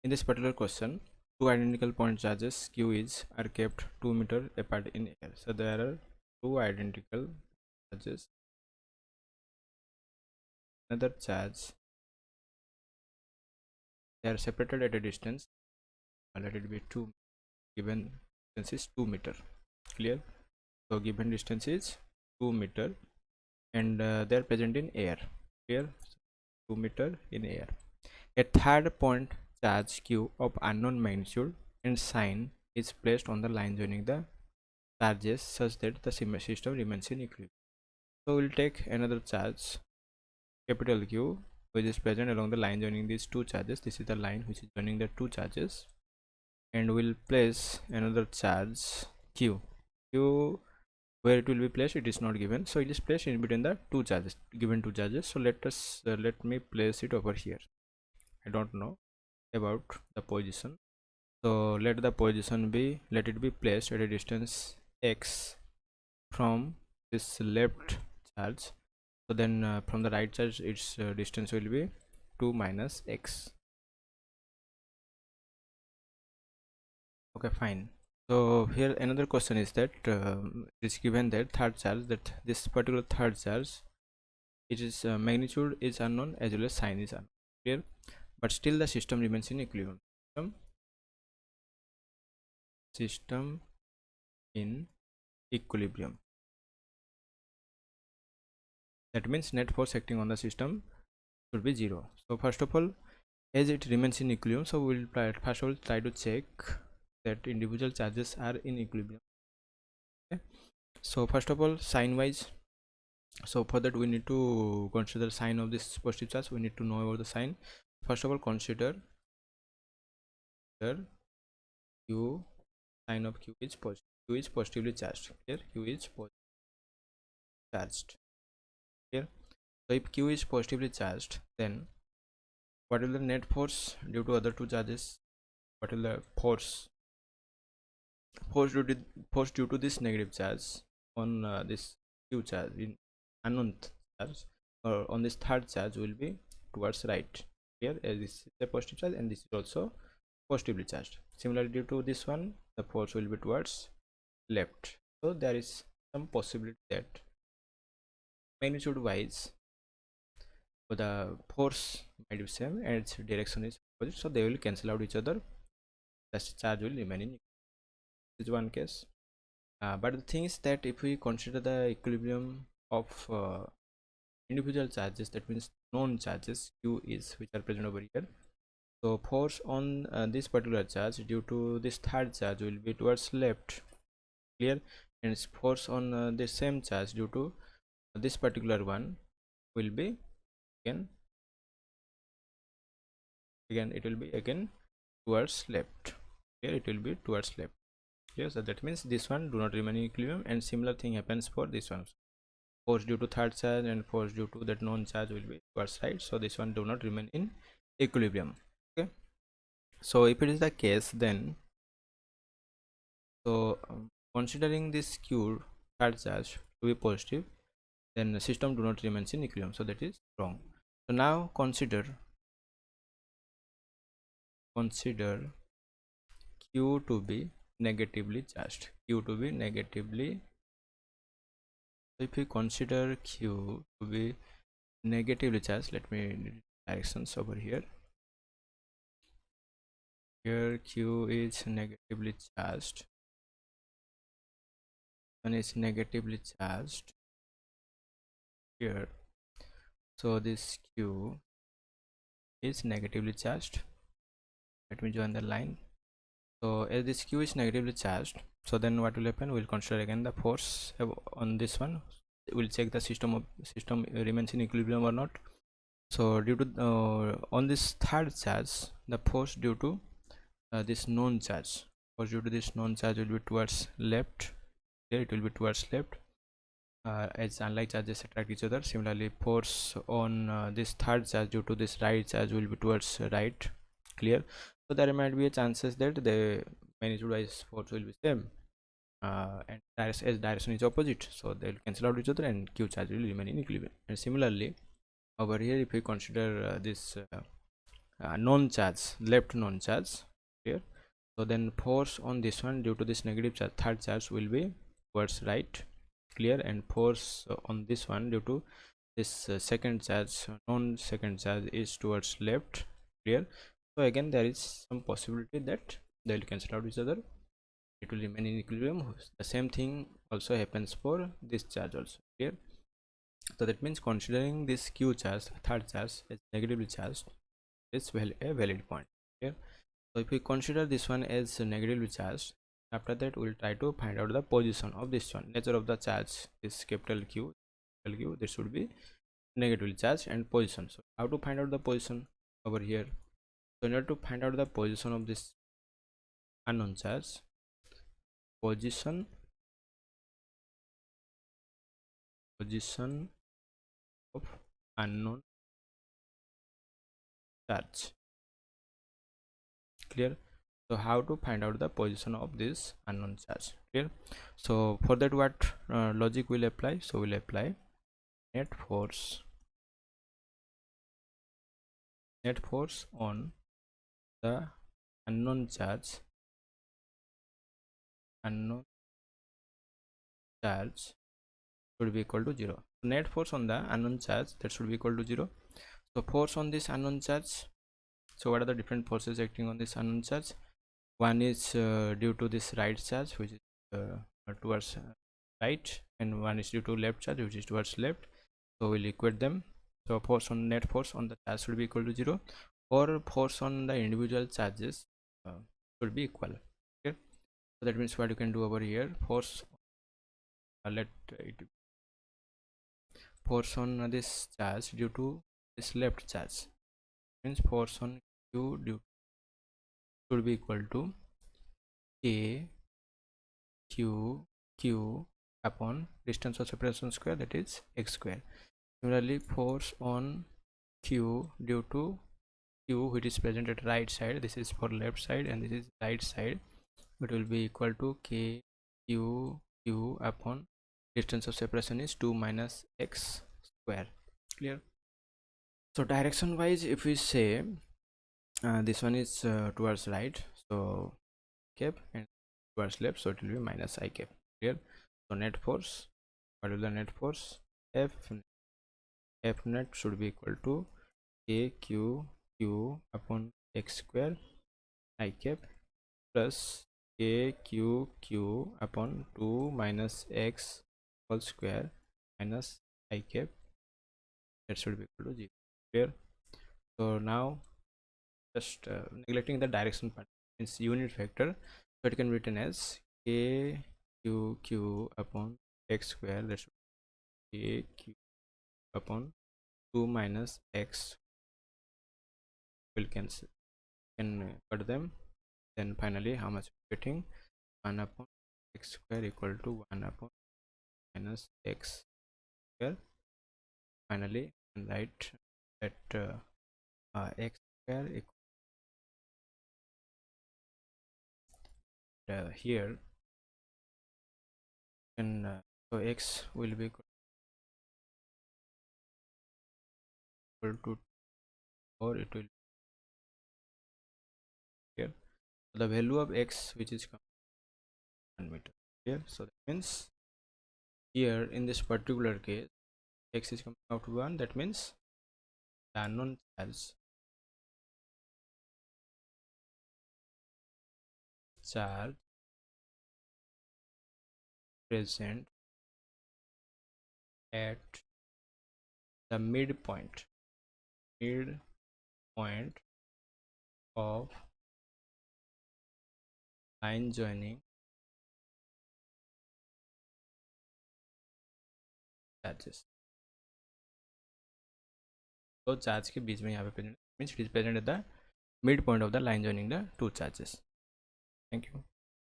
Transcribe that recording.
In this particular question, two identical point charges q is are kept 2 meters apart in air. So there are two identical charges. Another charge, they are separated at a distance. Let it be 2. Given distance is 2 meters. Clear? So given distance is 2 meters, and they are present in air. Clear? 2 meters in air. A third point charge q of unknown magnitude and sign is placed on the line joining the charges such that the system remains in equilibrium. So we'll take another charge, capital Q, which is present along the line joining these two charges. This is the line which is joining the two charges, and we'll place another charge Q. Where it will be placed, it is not given, so it is placed in between the two charges, given two charges. So let me place it over here. I don't know about the position, so let it be placed at a distance x from this left charge. So then from the right charge, its distance will be 2 minus x. Okay, fine. So here another question is that it's given that third charge, that this particular third charge, it is magnitude is unknown as well as sign is unknown. Clear? But still the system remains in equilibrium. System in equilibrium. That means net force acting on the system should be 0. So first of all, as it remains in equilibrium, so we will first of all try to check that individual charges are in equilibrium. Okay. So first of all, sign wise, so for that we need to consider sign of this positive charge. We need to know about the sign. First of all, consider q, sign of q is positive. Q is positively charged. Here q is positively charged. Here, so if q is positively charged, then what will the net force due to other two charges? What will the force due to this negative charge on this q charge in unknown charge, or on this third charge, will be towards right. Here, as this is a positive charge and this is also positively charged. Similarly, due to this one, the force will be towards left. So there is some possibility that magnitude wise, so the force might be same and its direction is opposite, so they will cancel out each other. The charge will remain in. This is one case. But the thing is that if we consider the equilibrium of individual charges, that means known charges q is, which are present over here, so force on this particular charge due to this third charge will be towards left. Clear? And force on the same charge due to this particular one will be again it will be again towards left. Here it will be towards left. Yes, so that means this one do not remain in equilibrium, and similar thing happens for this one. Force due to third charge and force due to that known charge will be towards right, so this one do not remain in equilibrium. Okay, so if it is the case, then so considering this q third charge to be positive, then the system do not remain in equilibrium, so that is wrong. So now consider q to be negatively charged. Q to be negatively, if we consider q to be negatively charged, let me directions over here. Here q is negatively charged, and is negatively charged here. So this q is negatively charged. Let me join the line. So as this q is negatively charged, so then what will happen? We'll consider again the force on this one. We'll check the system remains in equilibrium or not. So due to on this third charge, the force due to this known charge, will be towards left. There it will be towards left, as unlike charges attract each other. Similarly, force on this third charge due to this right charge will be towards right. Clear? So there might be a chances that the magnitude wise force will be same, and as direction is opposite, so they will cancel out each other and q charge will remain in equilibrium. And similarly over here, if we consider this known charge, left known charge. Clear? So then force on this one due to this negative charge, third charge will be towards right. Clear? And force on this one due to this second charge, known second charge, is towards left. Clear? So again there is some possibility that they will cancel out each other, it will remain in equilibrium. The same thing also happens for this charge also. Clear? So that means considering this q charge, third charge, as negatively charged, is a valid point. Clear? So if we consider this one as negatively charged, after that we will try to find out the position of this one. Nature of the charge is capital Q, this should be negatively charged, and position. So how to find out the position over here? So in order to find out the position of this unknown charge, position of unknown charge. Clear? So how to find out the position of this unknown charge? Clear? So for that, what logic will apply? So we'll apply net force on the unknown charge should be equal to 0. Net force on the unknown charge, that should be equal to 0. So force on this unknown charge, so what are the different forces acting on this unknown charge? One is due to this right charge, which is towards right, and one is due to left charge, which is towards left. So we'll equate them. So net force on the charge should be equal to 0, or force on the individual charges should be equal. Okay, so that means what you can do over here, force let it force on this charge due to this left charge, means force on q due should be equal to k q upon distance of separation square, that is x square. Similarly, force on q due to q, which is present at right side, this is for left side and this is right side, it will be equal to k q upon distance of separation is 2 minus x square. Clear? So direction wise, if we say this one is towards right, so cap, and towards left, so it will be minus I cap. Clear? So net force, what is the net force? F net should be equal to k q upon x square I cap plus k q upon 2 minus x whole square minus I cap, that should be equal to 0. Clear? So now just neglecting the direction part, means unit vector, so it can be written as k q upon x square, that should be k q upon 2 minus x, will cancel, can cut them, then finally how much we're getting, 1 upon x square equal to 1 upon minus x square. Finally and write that x square equal here, and so x will be equal to, or it will here, the value of x which is 1 meter here. So that means here in this particular case x is coming out to 1, that means the unknown charge present at the midpoint of line joining charges. तो charge के बीच में यहाँ पे present, means it is present at the mid point of the line joining the two charges. Thank you.